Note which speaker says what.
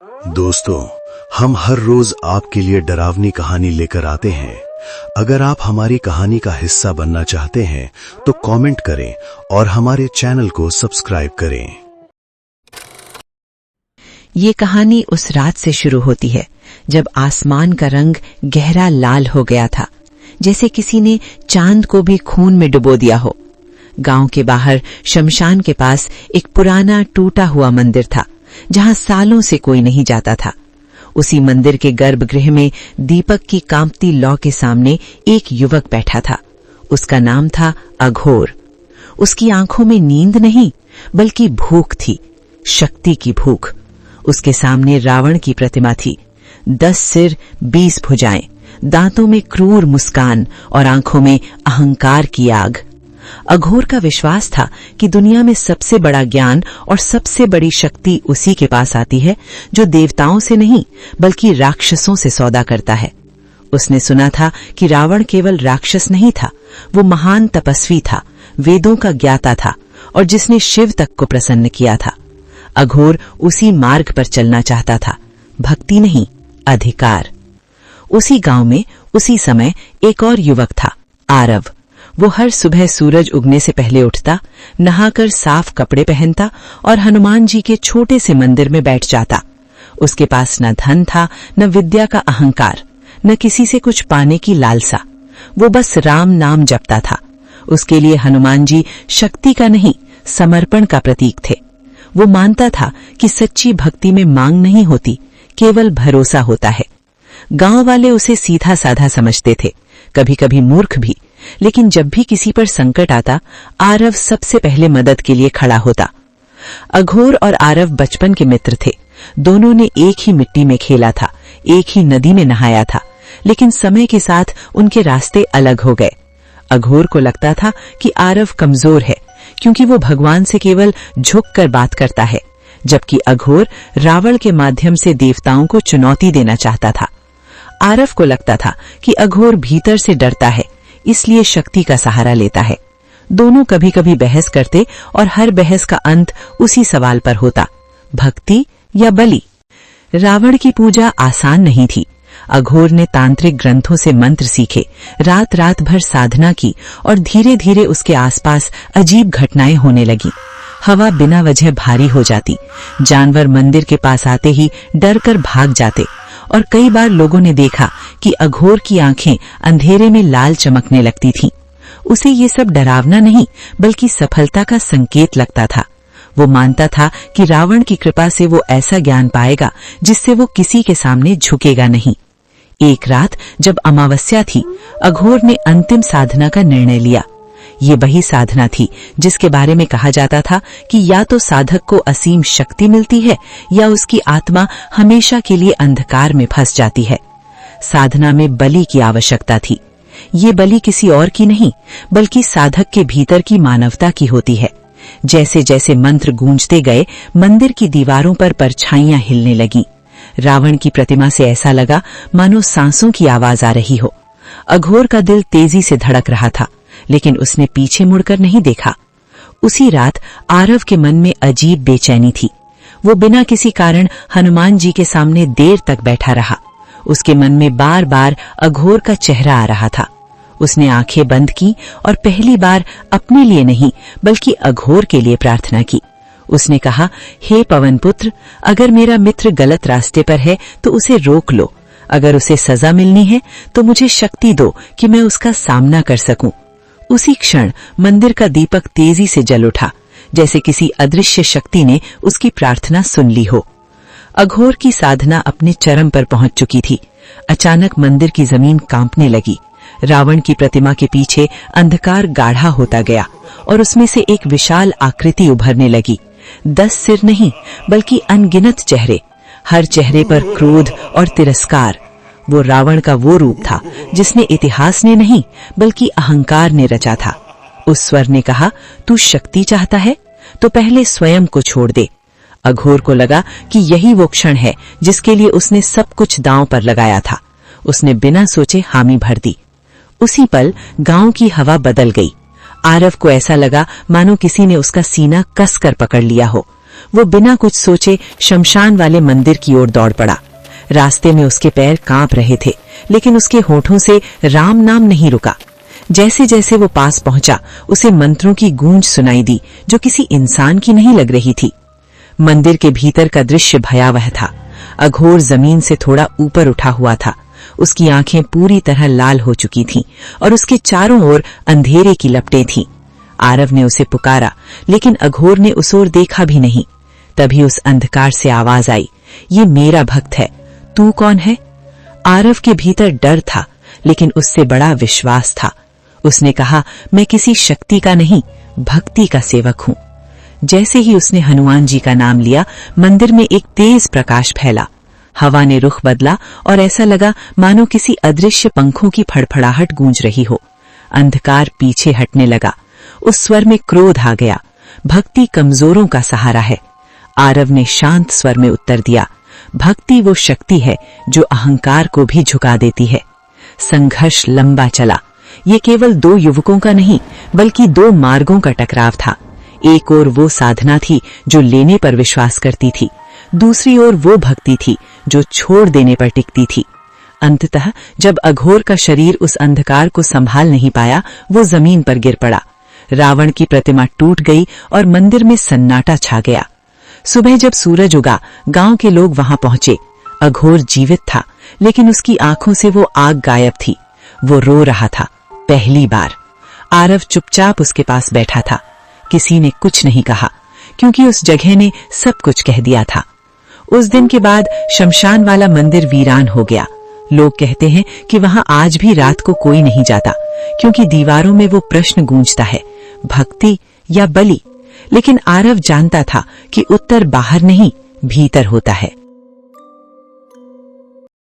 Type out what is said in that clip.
Speaker 1: दोस्तों, हम हर रोज आपके लिए डरावनी कहानी लेकर आते हैं। अगर आप हमारी कहानी का हिस्सा बनना चाहते हैं तो कमेंट करें और हमारे चैनल को सब्सक्राइब करें।
Speaker 2: ये कहानी उस रात से शुरू होती है जब आसमान का रंग गहरा लाल हो गया था, जैसे किसी ने चांद को भी खून में डुबो दिया हो। गांव के बाहर शमशान के पास एक पुराना टूटा हुआ मंदिर था जहां सालों से कोई नहीं जाता था। उसी मंदिर के गर्भगृह में दीपक की कांपती लौ के सामने एक युवक बैठा था। उसका नाम था अघोर। उसकी आंखों में नींद नहीं बल्कि भूख थी, शक्ति की भूख। उसके सामने रावण की प्रतिमा थी, 10 सिर 20 भुजाएं, दांतों में क्रूर मुस्कान और आंखों में अहंकार की आग। अघोर का विश्वास था कि दुनिया में सबसे बड़ा ज्ञान और सबसे बड़ी शक्ति उसी के पास आती है जो देवताओं से नहीं बल्कि राक्षसों से सौदा करता है। उसने सुना था कि रावण केवल राक्षस नहीं था, वो महान तपस्वी था, वेदों का ज्ञाता था और जिसने शिव तक को प्रसन्न किया था। अघोर उसी मार्ग पर चलना चाहता था, भक्ति नहीं, अधिकार। उसी गांव में उसी समय एक और युवक था, आरव। वो हर सुबह सूरज उगने से पहले उठता, नहाकर साफ कपड़े पहनता और हनुमान जी के छोटे से मंदिर में बैठ जाता। उसके पास न धन था, न विद्या का अहंकार, न किसी से कुछ पाने की लालसा। वो बस राम नाम जपता था। उसके लिए हनुमान जी शक्ति का नहीं, समर्पण का प्रतीक थे। वो मानता था कि सच्ची भक्ति में मांग नहीं होती, केवल भरोसा होता है। गांव वाले उसे सीधा साधा समझते थे, कभी कभी मूर्ख भी, लेकिन जब भी किसी पर संकट आता, आरव सबसे पहले मदद के लिए खड़ा होता। अघोर और आरव बचपन के मित्र थे। दोनों ने एक ही मिट्टी में खेला था, एक ही नदी में नहाया था, लेकिन समय के साथ उनके रास्ते अलग हो गए। अघोर को लगता था कि आरव कमजोर है क्योंकि वो भगवान से केवल झुक कर बात करता है, जबकि अघोर रावण के माध्यम से देवताओं को चुनौती देना चाहता था। आरव को लगता था कि अघोर भीतर से डरता है, इसलिए शक्ति का सहारा लेता है। दोनों कभी कभी बहस करते और हर बहस का अंत उसी सवाल पर होता, भक्ति या बलि। रावण की पूजा आसान नहीं थी। अघोर ने तांत्रिक ग्रंथों से मंत्र सीखे, रात रात भर साधना की और धीरे धीरे उसके आसपास अजीब घटनाएं होने लगी। हवा बिना वजह भारी हो जाती, जानवर मंदिर के पास आते ही डर कर भाग जाते और कई बार लोगों ने देखा कि अघोर की आंखें अंधेरे में लाल चमकने लगती थीं। उसे ये सब डरावना नहीं बल्कि सफलता का संकेत लगता था। वो मानता था कि रावण की कृपा से वो ऐसा ज्ञान पाएगा जिससे वो किसी के सामने झुकेगा नहीं। एक रात जब अमावस्या थी, अघोर ने अंतिम साधना का निर्णय लिया। ये वही साधना थी जिसके बारे में कहा जाता था कि या तो साधक को असीम शक्ति मिलती है या उसकी आत्मा हमेशा के लिए अंधकार में फंस जाती है। साधना में बलि की आवश्यकता थी। ये बलि किसी और की नहीं बल्कि साधक के भीतर की मानवता की होती है। जैसे जैसे मंत्र गूंजते गए, मंदिर की दीवारों पर परछाइयां हिलने लगीं। रावण की प्रतिमा से ऐसा लगा मानो सांसों की आवाज आ रही हो। अघोर का दिल तेजी से धड़क रहा था, लेकिन उसने पीछे मुड़कर नहीं देखा। उसी रात आरव के मन में अजीब बेचैनी थी। वो बिना किसी कारण हनुमान जी के सामने देर तक बैठा रहा। उसके मन में बार बार अघोर का चेहरा आ रहा था। उसने आंखें बंद की और पहली बार अपने लिए नहीं बल्कि अघोर के लिए प्रार्थना की। उसने कहा, हे पवन पुत्र, अगर मेरा मित्र गलत रास्ते पर है तो उसे रोक लो। अगर उसे सजा मिलनी है तो मुझे शक्ति दो कि मैं उसका सामना कर सकूं। उसी क्षण मंदिर का दीपक तेजी से जल उठा, जैसे किसी अदृश्य शक्ति ने उसकी प्रार्थना सुन ली हो। अघोर की साधना अपने चरम पर पहुंच चुकी थी। अचानक मंदिर की जमीन कांपने लगी। रावण की प्रतिमा के पीछे अंधकार गाढ़ा होता गया और उसमें से एक विशाल आकृति उभरने लगी। 10 सिर नहीं बल्कि अनगिनत चेहरे, हर चेहरे पर क्रोध और तिरस्कार। वो रावण का वो रूप था जिसने इतिहास ने नहीं बल्कि अहंकार ने रचा था। उस स्वर ने कहा, तू शक्ति चाहता है तो पहले स्वयं को छोड़ दे। अघोर को लगा कि यही वो क्षण है जिसके लिए उसने सब कुछ दांव पर लगाया था। उसने बिना सोचे हामी भर दी। उसी पल गांव की हवा बदल गई। आरव को ऐसा लगा मानो किसी ने उसका सीना कसकर पकड़ लिया हो। वो बिना कुछ सोचे शमशान वाले मंदिर की ओर दौड़ पड़ा। रास्ते में उसके पैर कांप रहे थे, लेकिन उसके होठों से राम नाम नहीं रुका। जैसे जैसे वो पास पहुंचा, उसे मंत्रों की गूंज सुनाई दी जो किसी इंसान की नहीं लग रही थी। मंदिर के भीतर का दृश्य भयावह था। अघोर जमीन से थोड़ा ऊपर उठा हुआ था। उसकी आंखें पूरी तरह लाल हो चुकी थीं और उसके चारों ओर अंधेरे की लपटें थीं। आरव ने उसे पुकारा, लेकिन अघोर ने उस ओर देखा भी नहीं। तभी उस अंधकार से आवाज आई, ये मेरा भक्त है, तू कौन है? आरव के भीतर डर था, लेकिन उससे बड़ा विश्वास था। उसने कहा, मैं किसी शक्ति का नहीं, भक्ति का सेवक हूं। जैसे ही उसने हनुमान जी का नाम लिया, मंदिर में एक तेज प्रकाश फैला। हवा ने रुख बदला और ऐसा लगा मानो किसी अदृश्य पंखों की फड़फड़ाहट गूंज रही हो। अंधकार पीछे हटने लगा। उस स्वर में क्रोध आ गया, भक्ति कमजोरों का सहारा है। आरव ने शांत स्वर में उत्तर दिया, भक्ति वो शक्ति है जो अहंकार को भी झुका देती है। संघर्ष लंबा चला। ये केवल दो युवकों का नहीं, बल्कि दो मार्गों का टकराव था। एक ओर वो साधना थी जो लेने पर विश्वास करती थी, दूसरी ओर वो भक्ति थी जो छोड़ देने पर टिकती थी। अंततः जब अघोर का शरीर उस अंधकार को संभाल नहीं पाया, वो जमीन पर गिर पड़ा। रावण की प्रतिमा टूट गई और मंदिर में सन्नाटा छा गया। सुबह जब सूरज उगा, गांव के लोग वहां पहुंचे। अघोर जीवित था, लेकिन उसकी आंखों से वो आग गायब थी। वो रो रहा था, पहली बार। आरव चुपचाप उसके पास बैठा था। किसी ने कुछ नहीं कहा, क्योंकि उस जगह ने सब कुछ कह दिया था। उस दिन के बाद शमशान वाला मंदिर वीरान हो गया। लोग कहते हैं कि वहां आज भी रात को कोई नहीं जाता, क्योंकि दीवारों में वो प्रश्न गूंजता है, भक्ति या बलि। लेकिन आरव जानता था कि उत्तर बाहर नहीं, भीतर होता है।